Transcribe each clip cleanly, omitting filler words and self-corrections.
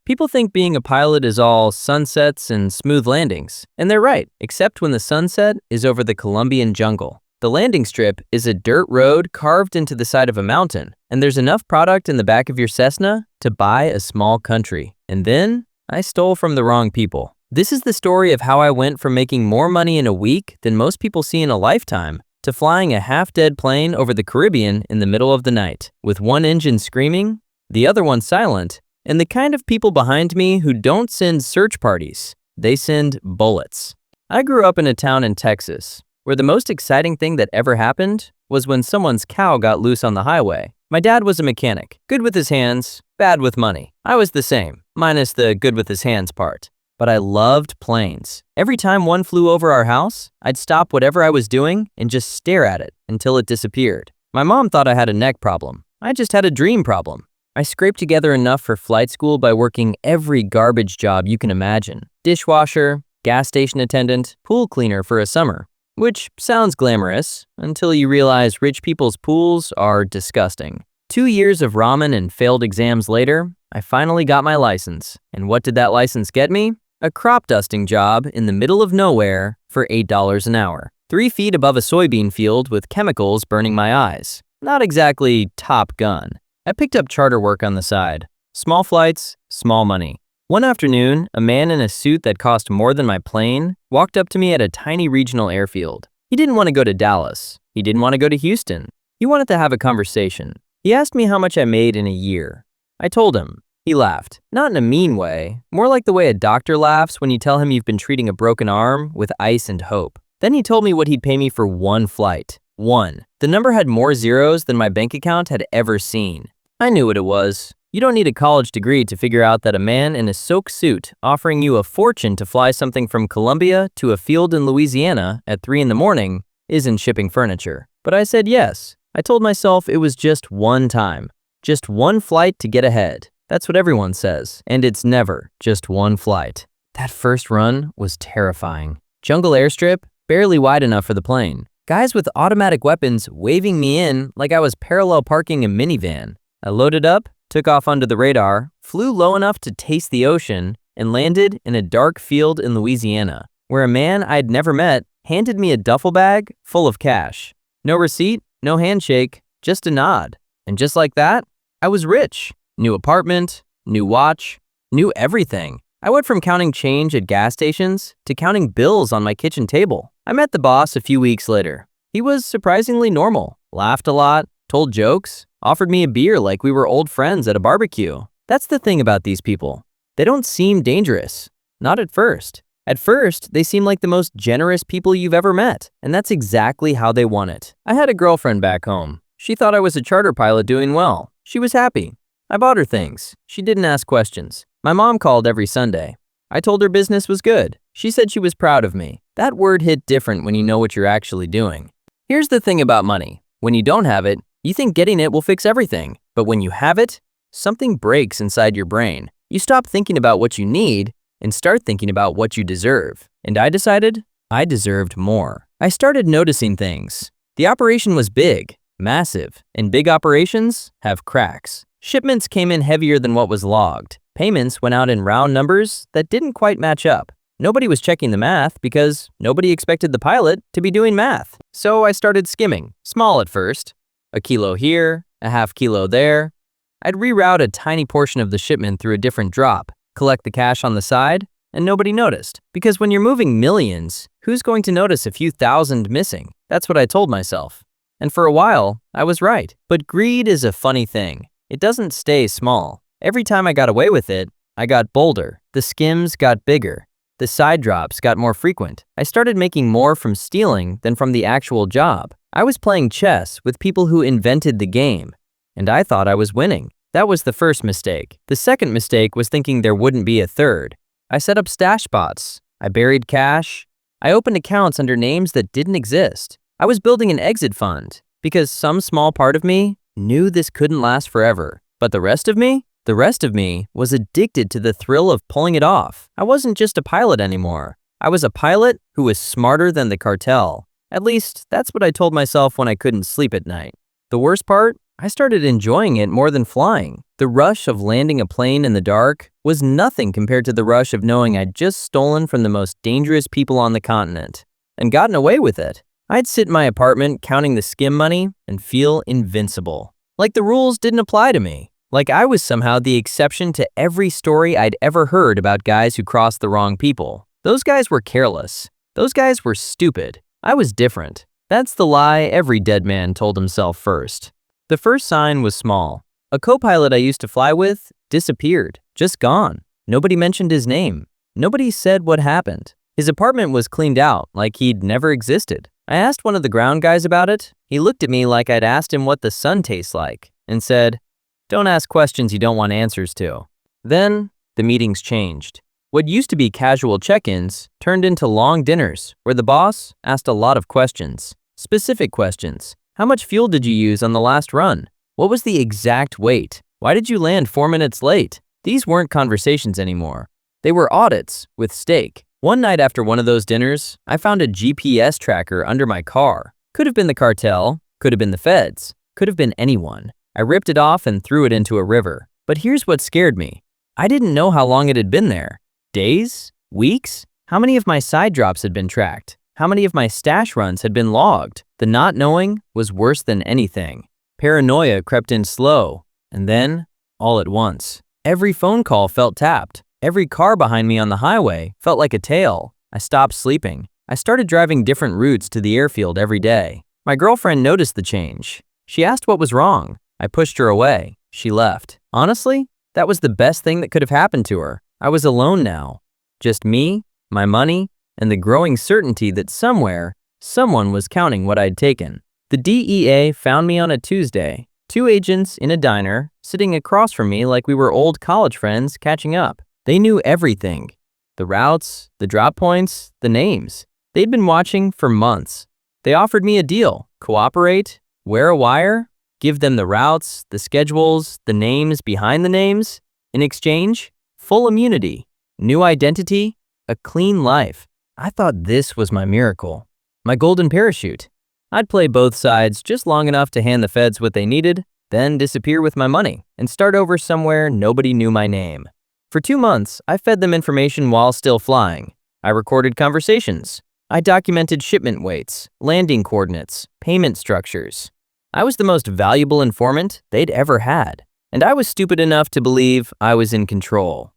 People think being a pilot is all sunsets and smooth landings, and they're right, except when the sunset is over the Colombian jungle. The landing strip is a dirt road carved into the side of a mountain, and there's enough product in the back of your Cessna to buy a small country. And then, I stole from the wrong people. This is the story of how I went from making more money in a week than most people see in a lifetime to flying a half-dead plane over the Caribbean in the middle of the night, with one engine screaming, the other one silent, and the kind of people behind me who don't send search parties, they send bullets. I grew up in a town in Texas where the most exciting thing that ever happened was when someone's cow got loose on the highway. My dad was a mechanic, good with his hands, bad with money. I was the same, minus the good with his hands part. But I loved planes. Every time one flew over our house, I'd stop whatever I was doing and just stare at it until it disappeared. My mom thought I had a neck problem. I just had a dream problem. I scraped together enough for flight school by working every garbage job you can imagine. Dishwasher, gas station attendant, pool cleaner for a summer. Which sounds glamorous until you realize rich people's pools are disgusting. 2 years of ramen and failed exams later, I finally got my license. And what did that license get me? A crop dusting job in the middle of nowhere for $8 an hour. 3 feet above a soybean field with chemicals burning my eyes. Not exactly Top Gun. I picked up charter work on the side. Small flights, small money. One afternoon, a man in a suit that cost more than my plane walked up to me at a tiny regional airfield. He didn't want to go to Dallas. He didn't want to go to Houston. He wanted to have a conversation. He asked me how much I made in a year. I told him. He laughed. Not in a mean way, more like the way a doctor laughs when you tell him you've been treating a broken arm with ice and hope. Then he told me what he'd pay me for one flight. One. The number had more zeros than my bank account had ever seen. I knew what it was. You don't need a college degree to figure out that a man in a silk suit offering you a fortune to fly something from Colombia to a field in Louisiana at 3 in the morning isn't shipping furniture. But I said yes. I told myself it was just one time. Just one flight to get ahead. That's what everyone says. And it's never just one flight. That first run was terrifying. Jungle airstrip, barely wide enough for the plane. Guys with automatic weapons waving me in like I was parallel parking a minivan. I loaded up, took off under the radar, flew low enough to taste the ocean, and landed in a dark field in Louisiana, where a man I'd never met handed me a duffel bag full of cash. No receipt, no handshake, just a nod. And just like that, I was rich. New apartment, new watch, new everything. I went from counting change at gas stations to counting bills on my kitchen table. I met the boss a few weeks later. He was surprisingly normal, laughed a lot, told jokes, offered me a beer like we were old friends at a barbecue. That's the thing about these people. They don't seem dangerous. Not at first. At first, they seem like the most generous people you've ever met, and that's exactly how they want it. I had a girlfriend back home. She thought I was a charter pilot doing well. She was happy. I bought her things. She didn't ask questions. My mom called every Sunday. I told her business was good. She said she was proud of me. That word hit different when you know what you're actually doing. Here's the thing about money. When you don't have it, you think getting it will fix everything. But when you have it, something breaks inside your brain. You stop thinking about what you need and start thinking about what you deserve. And I decided I deserved more. I started noticing things. The operation was big, massive, and big operations have cracks. Shipments came in heavier than what was logged. Payments went out in round numbers that didn't quite match up. Nobody was checking the math because nobody expected the pilot to be doing math. So I started skimming, small at first. A kilo here, a half kilo there. I'd reroute a tiny portion of the shipment through a different drop, collect the cash on the side, and nobody noticed. Because when you're moving millions, who's going to notice a few thousand missing? That's what I told myself. And for a while, I was right. But greed is a funny thing. It doesn't stay small. Every time I got away with it, I got bolder. The skims got bigger. The side drops got more frequent. I started making more from stealing than from the actual job. I was playing chess with people who invented the game, and I thought I was winning. That was the first mistake. The second mistake was thinking there wouldn't be a third. I set up stash spots. I buried cash. I opened accounts under names that didn't exist. I was building an exit fund because some small part of me knew this couldn't last forever. But the rest of me was addicted to the thrill of pulling it off. I wasn't just a pilot anymore. I was a pilot who was smarter than the cartel. At least, that's what I told myself when I couldn't sleep at night. The worst part? I started enjoying it more than flying. The rush of landing a plane in the dark, was nothing compared to the rush of knowing I'd just stolen from the most dangerous people on the continent and gotten away with it. I'd sit in my apartment counting the skim money and feel invincible. Like the rules didn't apply to me. Like I was somehow the exception to every story I'd ever heard about guys who crossed the wrong people. Those guys were careless. Those guys were stupid. I was different. That's the lie every dead man told himself first. The first sign was small. A co-pilot I used to fly with disappeared, just gone. Nobody mentioned his name. Nobody said what happened. His apartment was cleaned out like he'd never existed. I asked one of the ground guys about it. He looked at me like I'd asked him what the sun tastes like and said, "Don't ask questions you don't want answers to." Then the meetings changed. What used to be casual check-ins turned into long dinners where the boss asked a lot of questions. Specific questions. How much fuel did you use on the last run? What was the exact weight? Why did you land 4 minutes late? These weren't conversations anymore. They were audits with stake. One night after one of those dinners, I found a GPS tracker under my car. Could have been the cartel, could have been the feds, could have been anyone. I ripped it off and threw it into a river. But here's what scared me. I didn't know how long it had been there. Days? Weeks? How many of my side drops had been tracked? How many of my stash runs had been logged? The not knowing was worse than anything. Paranoia crept in slow, and then, all at once, every phone call felt tapped. Every car behind me on the highway felt like a tail. I stopped sleeping. I started driving different routes to the airfield every day. My girlfriend noticed the change. She asked what was wrong. I pushed her away. She left. Honestly, that was the best thing that could have happened to her. I was alone now. Just me, my money, and the growing certainty that somewhere, someone was counting what I'd taken. The DEA found me on a Tuesday. 2 agents in a diner, sitting across from me like we were old college friends catching up. They knew everything. The routes, the drop points, the names. They'd been watching for months. They offered me a deal. Cooperate, wear a wire, give them the routes, the schedules, the names behind the names. In exchange, full immunity, new identity, a clean life. I thought this was my miracle, my golden parachute. I'd play both sides just long enough to hand the feds what they needed, then disappear with my money and start over somewhere nobody knew my name. For 2 months, I fed them information while still flying. I recorded conversations. I documented shipment weights, landing coordinates, payment structures. I was the most valuable informant they'd ever had, and I was stupid enough to believe I was in control.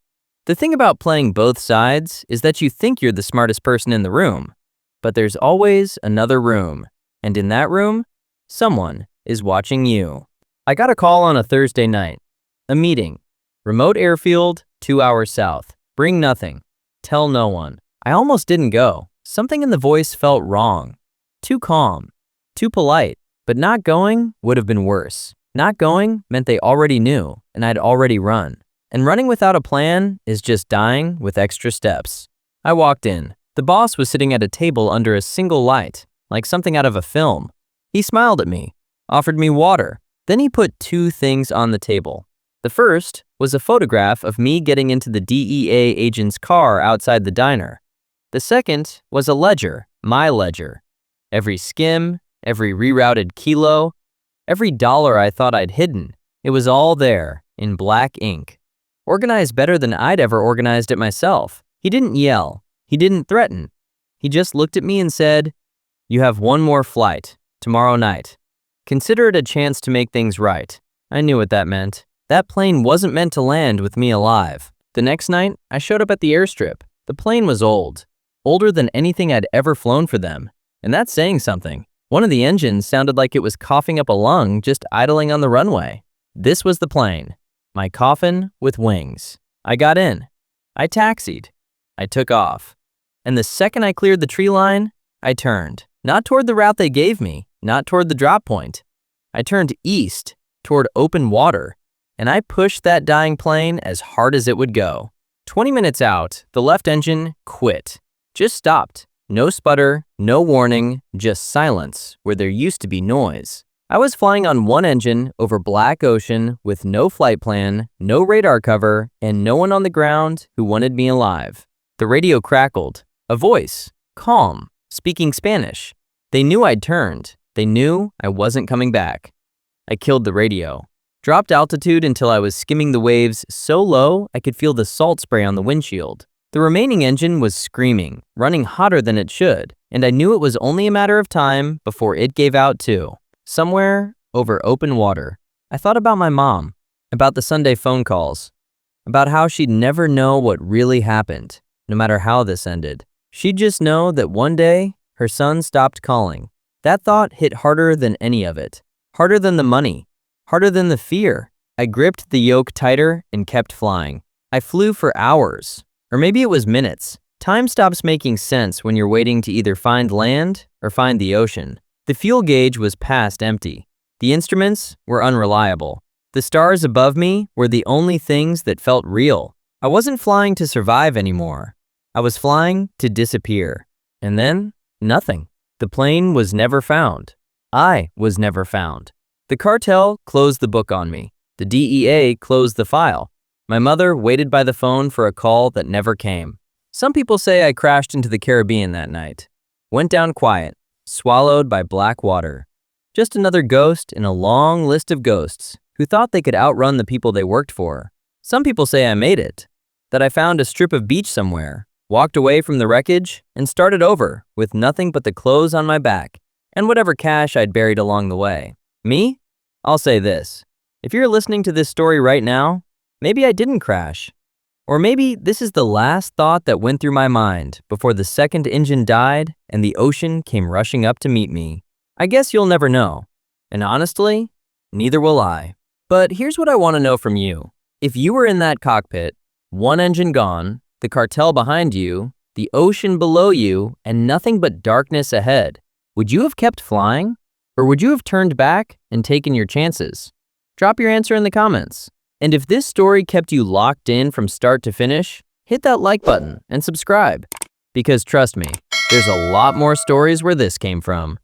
The thing about playing both sides is that you think you're the smartest person in the room, but there's always another room, and in that room, someone is watching you. I got a call on a Thursday night. A meeting. Remote airfield, 2 hours south. Bring nothing. Tell no one. I almost didn't go. Something in the voice felt wrong. Too calm. Too polite. But not going would have been worse. Not going meant they already knew, and I'd already run. And running without a plan is just dying with extra steps. I walked in. The boss was sitting at a table under a single light, like something out of a film. He smiled at me, offered me water. Then he put 2 things on the table. The first was a photograph of me getting into the DEA agent's car outside the diner. The second was a ledger, my ledger. Every skim, every rerouted kilo, every dollar I thought I'd hidden, it was all there in black ink. Organized better than I'd ever organized it myself. He didn't yell. He didn't threaten. He just looked at me and said, "You have 1 more flight, tomorrow night. Consider it a chance to make things right." I knew what that meant. That plane wasn't meant to land with me alive. The next night, I showed up at the airstrip. The plane was old. Older than anything I'd ever flown for them. And that's saying something. One of the engines sounded like it was coughing up a lung just idling on the runway. This was the plane. My coffin with wings. I got in. I taxied. I took off. And the second I cleared the tree line, I turned. Not toward the route they gave me, not toward the drop point. I turned east, toward open water, and I pushed that dying plane as hard as it would go. 20 minutes out, the left engine quit. Just stopped. No sputter, no warning, just silence where there used to be noise. I was flying on one engine over black ocean with no flight plan, no radar cover, and no one on the ground who wanted me alive. The radio crackled. A voice, calm, speaking Spanish. They knew I'd turned. They knew I wasn't coming back. I killed the radio. Dropped altitude until I was skimming the waves so low I could feel the salt spray on the windshield. The remaining engine was screaming, running hotter than it should, and I knew it was only a matter of time before it gave out too. Somewhere over open water. I thought about my mom, about the Sunday phone calls, about how she'd never know what really happened, no matter how this ended. She'd just know that one day, her son stopped calling. That thought hit harder than any of it. Harder than the money. Harder than the fear. I gripped the yoke tighter and kept flying. I flew for hours. Or maybe it was minutes. Time stops making sense when you're waiting to either find land or find the ocean. The fuel gauge was past empty. The instruments were unreliable. The stars above me were the only things that felt real. I wasn't flying to survive anymore. I was flying to disappear. And then, nothing. The plane was never found. I was never found. The cartel closed the book on me. The DEA closed the file. My mother waited by the phone for a call that never came. Some people say I crashed into the Caribbean that night. Went down quiet, swallowed by black water. Just another ghost in a long list of ghosts who thought they could outrun the people they worked for. Some people say I made it, that I found a strip of beach somewhere, walked away from the wreckage, and started over with nothing but the clothes on my back and whatever cash I'd buried along the way. Me? I'll say this. If you're listening to this story right now, maybe I didn't crash. Or maybe this is the last thought that went through my mind before the second engine died and the ocean came rushing up to meet me. I guess you'll never know. And honestly, neither will I. But here's what I want to know from you. If you were in that cockpit, one engine gone, the cartel behind you, the ocean below you, and nothing but darkness ahead, would you have kept flying? Or would you have turned back and taken your chances? Drop your answer in the comments. And if this story kept you locked in from start to finish, hit that like button and subscribe. Because trust me, there's a lot more stories where this came from.